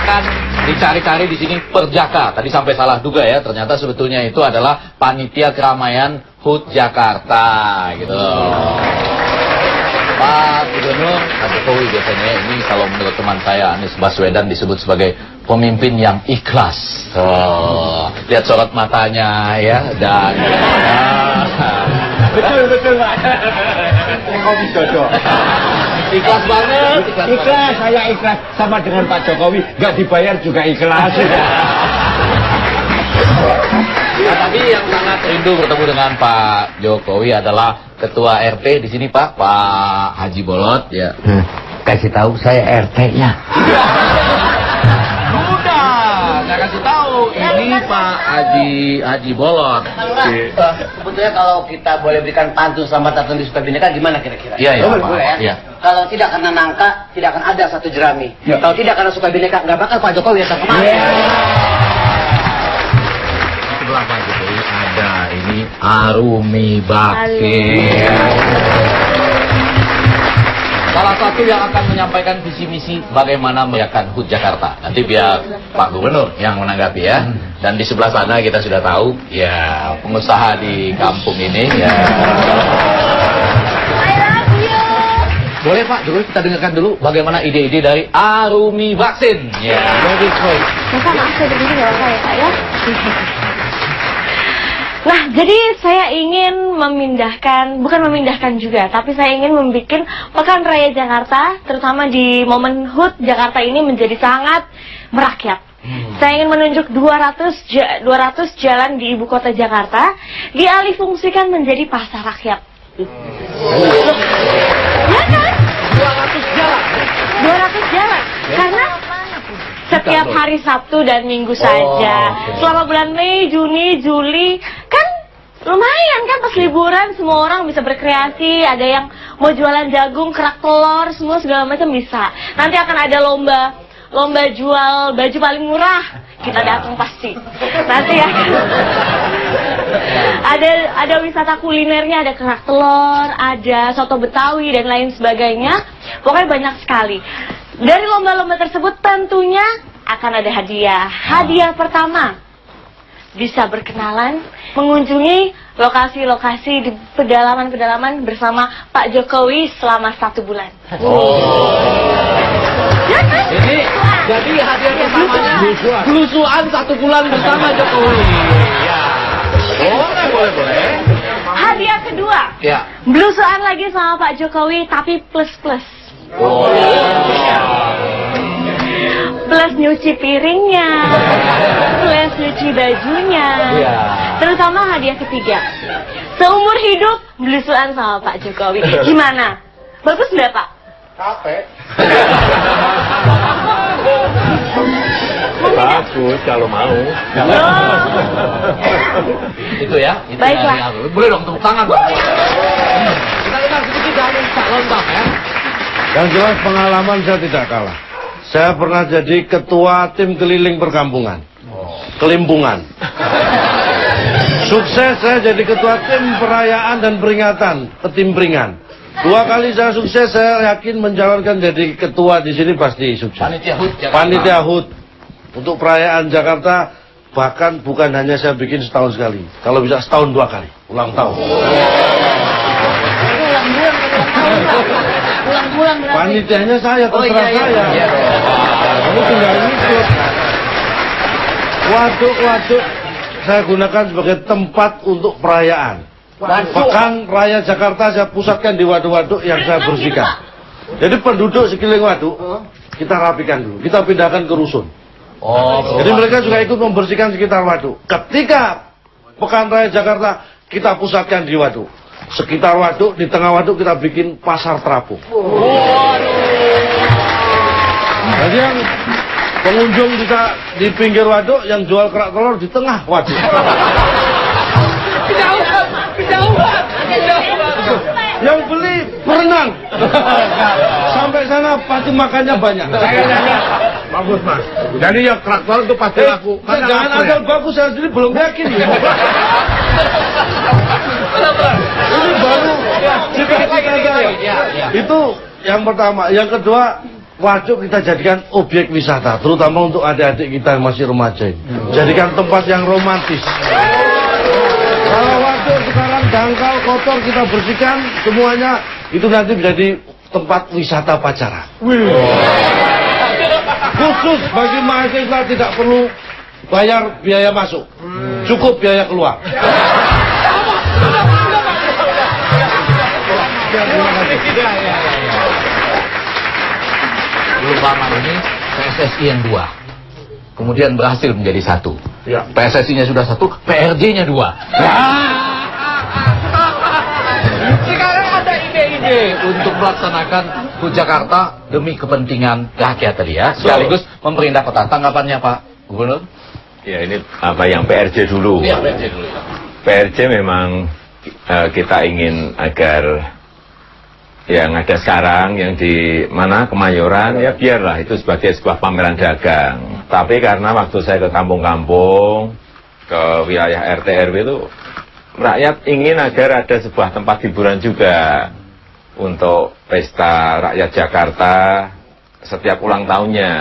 akan dicari-cari di sini Perjaka. Tadi sampai salah duga ya, ternyata sebetulnya itu adalah panitia keramaian HUT Jakarta gitu. Pak Gubernur, Pak Jokowi biasanya ini kalau menurut teman saya Anies Baswedan disebut sebagai pemimpin yang ikhlas. Oh, lihat sorot matanya ya dan betul Pak. Jokowi cocok. Ikhlas banget. Ikhlas, saya ikhlas sama dengan Pak Jokowi, nggak dibayar juga ikhlas. Nah, tapi yang sangat rindu bertemu dengan Pak Jokowi adalah Ketua RT di sini Pak Haji Bolot ya. Kasih tahu saya RT-nya. Udah, saya kasih tahu ini Pak Haji Bolot. Sebetulnya kalau kita boleh berikan pantun selamat datang di Sutabineka gimana kira-kira? Iya, boleh ya. Iya. Kalau tidak karena nangka, tidak akan ada satu jerami. Kalau tidak karena Sutabineka, nggak bakal Pak Jokowi datang kemari. Sebelah Pak Jokowi ada ini Arumi Bakti. Salah satu yang akan menyampaikan visi misi bagaimana merayakan HUT Jakarta. Nanti biar Pak Gubernur yang menanggapi ya. Dan di sebelah sana kita sudah tahu ya pengusaha di kampung ini ya. Boleh Pak, dulu kita dengarkan dulu bagaimana ide-ide dari Arumi Vaksin. Ya, very quick. Bapak maaf saya berdiri nggak apa ya Pak ya. Nah, jadi saya ingin bukan memindahkan juga, tapi saya ingin membuat Pekan Raya Jakarta, terutama di momen HUT Jakarta ini menjadi sangat merakyat. Saya ingin menunjuk 200 jalan di ibu kota Jakarta dialih fungsikan menjadi pasar rakyat. Ya kan? 200 jalan. 200 jalan. Karena setiap hari Sabtu dan Minggu saja. Selama bulan Mei, Juni, Juli, kan lumayan kan pas liburan semua orang bisa berkreasi. Ada yang mau jualan jagung, kerak telur, semua segala macam bisa. Nanti akan ada lomba jual baju paling murah. Kita datang pasti. Nanti ya. Ada wisata kulinernya, ada kerak telur, ada soto Betawi dan lain sebagainya. Pokoknya banyak sekali. Dari lomba-lomba tersebut tentunya akan ada hadiah. Hadiah pertama, bisa berkenalan, mengunjungi lokasi-lokasi di pedalaman-pedalaman bersama Pak Jokowi selama 1 bulan. Ya kan? Ini jadi hadiah pertamanya belusuan 1 bulan bersama Jokowi. Ya. Boleh. Hadiah kedua, Ya. belusuan lagi sama Pak Jokowi tapi plus-plus. Plus nyuci piringnya, plus nyuci bajunya. Terutama hadiah ketiga, seumur hidup belusuan sama Pak Jokowi. Gimana? Bagus nggak Pak? Capek. Bagus kalau mau. Itu ya. Itu Baiklah. ya. Boleh dong tepuk tangan. Kita dengar sedikit dari Cak Lontong ya. Yang jelas pengalaman saya tidak kalah. Saya pernah jadi ketua tim keliling perkampungan. Kelimpungan. Sukses saya jadi ketua tim perayaan dan peringatan ketimpringan. 2 kali saya sukses, saya yakin menjalankan jadi ketua di sini pasti sukses. Panitia HUT Jakarta. Panitia HUT untuk perayaan Jakarta, bahkan bukan hanya saya bikin setahun sekali. Kalau bisa setahun 2 kali, ulang tahun. Pulang-pulang berarti. Panitianya saya, terserah saya. Kamu tinggal ngikut. Waduk-waduk saya gunakan sebagai tempat untuk perayaan. Pekan Raya Jakarta saya pusatkan di waduk-waduk yang saya bersihkan. Jadi penduduk sekeliling waduk kita rapikan dulu, kita pindahkan ke rusun. Jadi mereka juga ikut membersihkan sekitar waduk. Ketika Pekan Raya Jakarta kita pusatkan di waduk. Sekitar waduk, di tengah waduk kita bikin pasar terapung. Jadi yang pengunjung bisa di pinggir waduk, yang jual kerak telur di tengah waduk. Yang beli berenang. Sampai sana pasti makannya banyak. Bagus Mas. Jadi yang kerak telur itu pasti laku. Jangan asal bagus, saya sendiri belum yakin. Ini baru cita-cita saya. Itu yang pertama. Yang kedua, waduk kita jadikan objek wisata, terutama untuk adik-adik kita yang masih remaja. Jadikan tempat yang romantis. Kalau waduk sekarang dangkal, kotor, kita bersihkan semuanya, itu nanti menjadi tempat wisata pacaran. Khusus bagi mahasiswa tidak perlu bayar biaya masuk, cukup biaya keluar. Belum lama ini PSSI yang 2, kemudian berhasil menjadi 1. Ya. PSSI-nya sudah 1, PRJ-nya 2. Sekarang ada ide-ide untuk melaksanakan HUT Jakarta demi kepentingan rakyat tadi ya, sekaligus pemerintah kota. Tanggapannya Pak Gubernur? Ya, ini apa yang PRJ dulu. Iya, PRJ dulu. PRJ memang kita ingin agar yang ada sekarang yang di mana Kemayoran ya biarlah itu sebagai sebuah pameran dagang. Tapi karena waktu saya ke kampung-kampung, ke wilayah RT RW itu rakyat ingin agar ada sebuah tempat hiburan juga untuk pesta rakyat Jakarta setiap ulang tahunnya.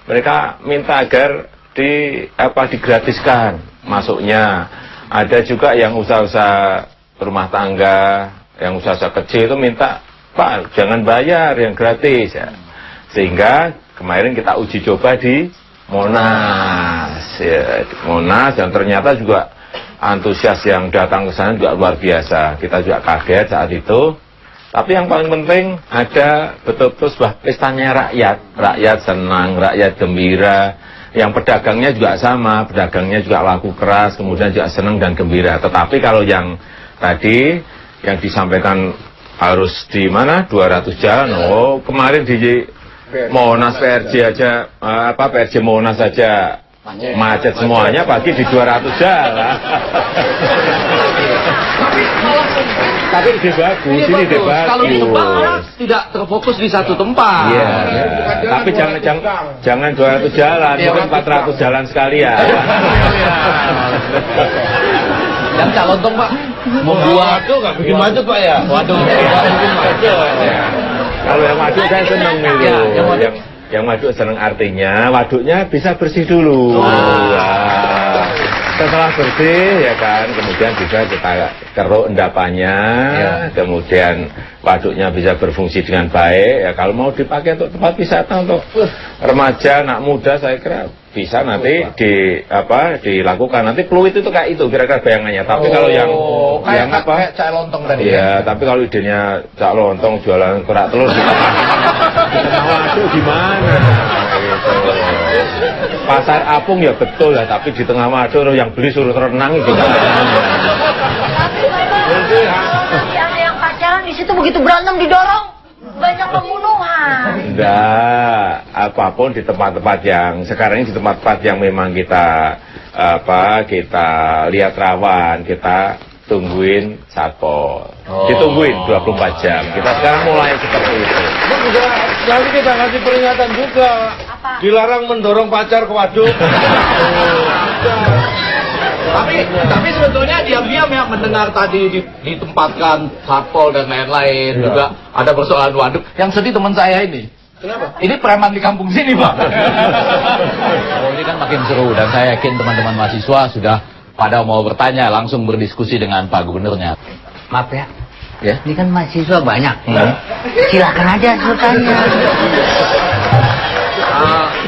Mereka minta agar digratiskan masuknya. Ada juga yang usaha-usaha rumah tangga, yang usaha-usaha kecil itu minta, Pak, jangan bayar, yang gratis ya. Sehingga kemarin kita uji coba di Monas, ya, di Monas, dan ternyata juga antusias yang datang ke sana juga luar biasa. Kita juga kaget saat itu. Tapi yang paling penting ada betul-betul sebuah pestanya rakyat. Rakyat senang, rakyat gembira. Yang pedagangnya juga sama, pedagangnya juga laku keras, kemudian juga senang dan gembira. Tetapi kalau yang tadi yang disampaikan harus di mana 200 jalan, oh kemarin di Monas PRJ aja, PRJ Monas aja macet semuanya, pagi di 200 jalan. Tapi ide bagus, ini ide bagus. Kalau di tempat tidak terfokus di satu tempat. Iya. Tapi jangan 200 jalan, mungkin 400 jalan sekalian. Yang Calontong Pak, membuat Waduh, nggak bikin macet Pak ya? Waduh, bikin macet. Kalau yang waduk saya seneng itu. Yang waduk seneng artinya waduknya bisa bersih dulu. Setelah bersih ya kan, kemudian bisa kita keruk endapannya, kemudian waduknya bisa berfungsi dengan baik. Ya kalau mau dipakai untuk tempat wisata untuk remaja, anak muda, saya kira bisa nanti dilakukan. Nanti Pluit itu kayak itu kira-kira bayangannya. Tapi kalau yang kayak Cak Lontong tadi. Iya, tapi kalau idenya Cak Lontong jualan kerak telur di tengah waduk gimana? Gitu. Pasar apung ya betul ya, tapi di tengah waduk yang beli suruh renang gimana? Yang pacaran di situ begitu berantem didorong, banyak pembunuhan. Enggak, apapun di tempat-tempat yang sekarang ini di tempat-tempat yang memang kita kita lihat rawan, kita tungguin satpol. Ditungguin 24 jam. Kita sekarang mulai seperti itu. Nanti kita kasih peringatan juga. Dilarang mendorong pacar ke waduk. Tapi sebetulnya diam-diam ya mendengar tadi ditempatkan satpol dan lain-lain, juga ada persoalan waduk. Yang sedih teman saya ini. Kenapa? Ini preman di kampung sini Pak. Oh, ini kan makin seru dan saya yakin teman-teman mahasiswa sudah pada mau bertanya, langsung berdiskusi dengan Pak Gubernurnya. Maaf ya, ini kan mahasiswa banyak. Silakan aja bertanya.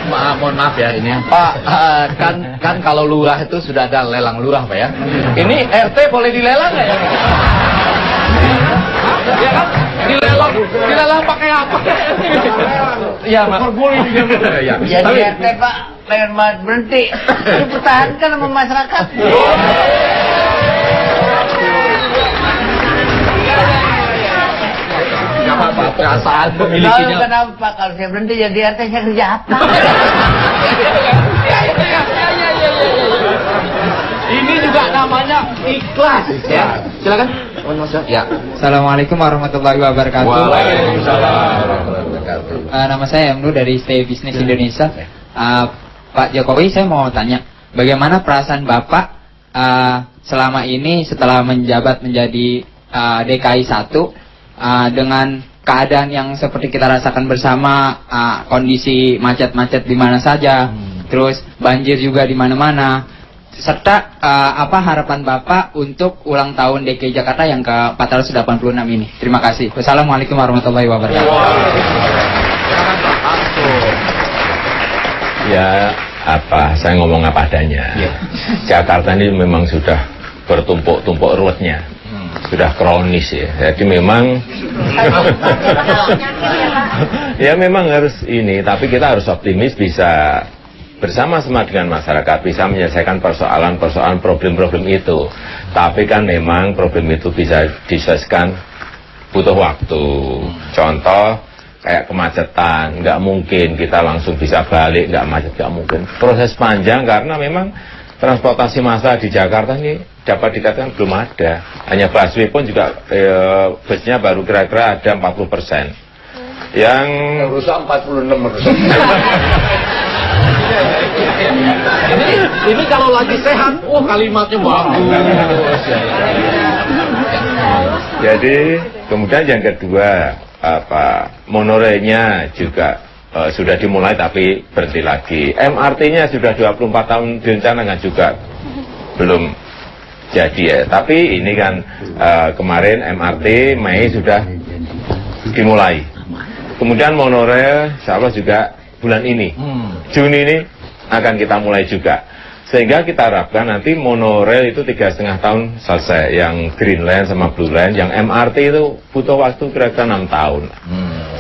Mohon maaf ya ini Pak, kan kalau lurah itu sudah ada lelang lurah Pak ya. Ini RT boleh dilelang nggak ya? Ya kan? Dilelang pakai apa? Iya Pak. Jadi RT Pak, pengen banget berhenti. Dipertahankan sama masyarakat. Apa perasaan pemilikinya? Kenapa kalau saya berhenti jadi RT saya kerja apa? Ini juga namanya ikhlas ya. Silakan. Ya. Assalamualaikum warahmatullahi wabarakatuh. Waalaikumsalam warahmatullahi wabarakatuh. Nama saya Emnu dari Stay Business Indonesia. Pak Jokowi, saya mau tanya, bagaimana perasaan Bapak selama ini setelah menjabat menjadi DKI 1 dengan keadaan yang seperti kita rasakan bersama, kondisi macet-macet di mana saja, terus banjir juga di mana-mana, serta apa harapan Bapak untuk ulang tahun DKI Jakarta yang ke-486 ini. Terima kasih. Wassalamualaikum warahmatullahi wabarakatuh. Ya, saya ngomong apa adanya. Jakarta ini memang sudah bertumpuk-tumpuk ruwetnya. Sudah kronis ya. Jadi memang ya memang harus ini, tapi kita harus optimis bisa bersama-sama dengan masyarakat bisa menyelesaikan persoalan-persoalan problem-problem itu. Tapi kan memang problem itu bisa diselesaikan butuh waktu. Contoh kayak kemacetan, nggak mungkin kita langsung bisa balik, nggak macet, nggak mungkin. Proses panjang karena memang transportasi massal di Jakarta ini dapat dikatakan belum ada. Hanya busway pun juga busnya baru kira-kira ada 40%. Yang rusak 46%. Ini kalau lagi sehat, kalimatnya bagus. Jadi kemudian yang kedua monorailnya juga sudah dimulai tapi berhenti lagi. MRT-nya sudah 24 tahun direncanakan juga belum jadi ya. Tapi ini kan kemarin MRT Mei sudah dimulai. Kemudian monorail insya Allah juga bulan ini, Juni ini akan kita mulai juga. Sehingga kita harapkan nanti monorail itu 3,5 tahun selesai. Yang Green Line sama Blue Line, yang MRT itu butuh waktu kira-kira 6 tahun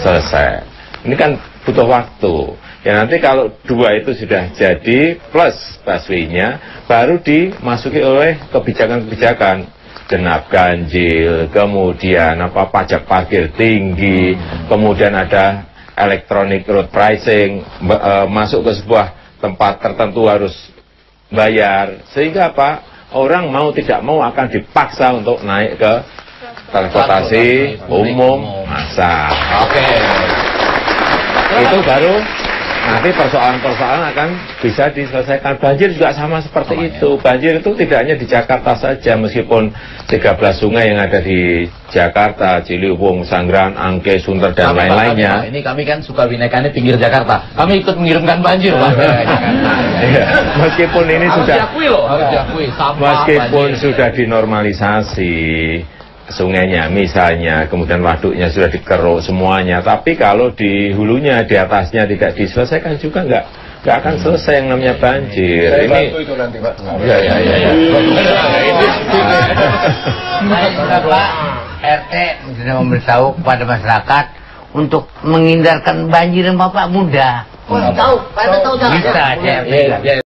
selesai. Ini kan butuh waktu. Ya nanti kalau dua itu sudah jadi plus busway-nya, baru dimasuki oleh kebijakan-kebijakan genap ganjil, kemudian pajak parkir tinggi, kemudian ada electronic road pricing, masuk ke sebuah tempat tertentu harus bayar, sehingga orang mau tidak mau akan dipaksa untuk naik ke transportasi umum massal. Itu baru nanti persoalan-persoalan akan bisa diselesaikan. Banjir juga sama seperti itu. Banjir itu tidak hanya di Jakarta saja, meskipun 13 sungai yang ada di Jakarta, Ciliwung, Sanggraan, Angke, Sunter, dan lain-lainnya. Ini kami kan suka bineka pinggir Jakarta. Kami ikut mengirimkan banjir, Pak. Meskipun ini harus sudah diakui loh, harus diakui. Meskipun sudah dinormalisasi sungainya misalnya, kemudian waduknya sudah dikeruk semuanya, tapi kalau di hulunya, di atasnya tidak diselesaikan juga nggak akan selesai yang namanya banjir. Saya ini bantu itu nanti Pak. Ya. Pak RT sudah memberitahu kepada masyarakat untuk menghindarkan banjir yang Bapak mudah. Tahu, Pak RT tahu Bisa,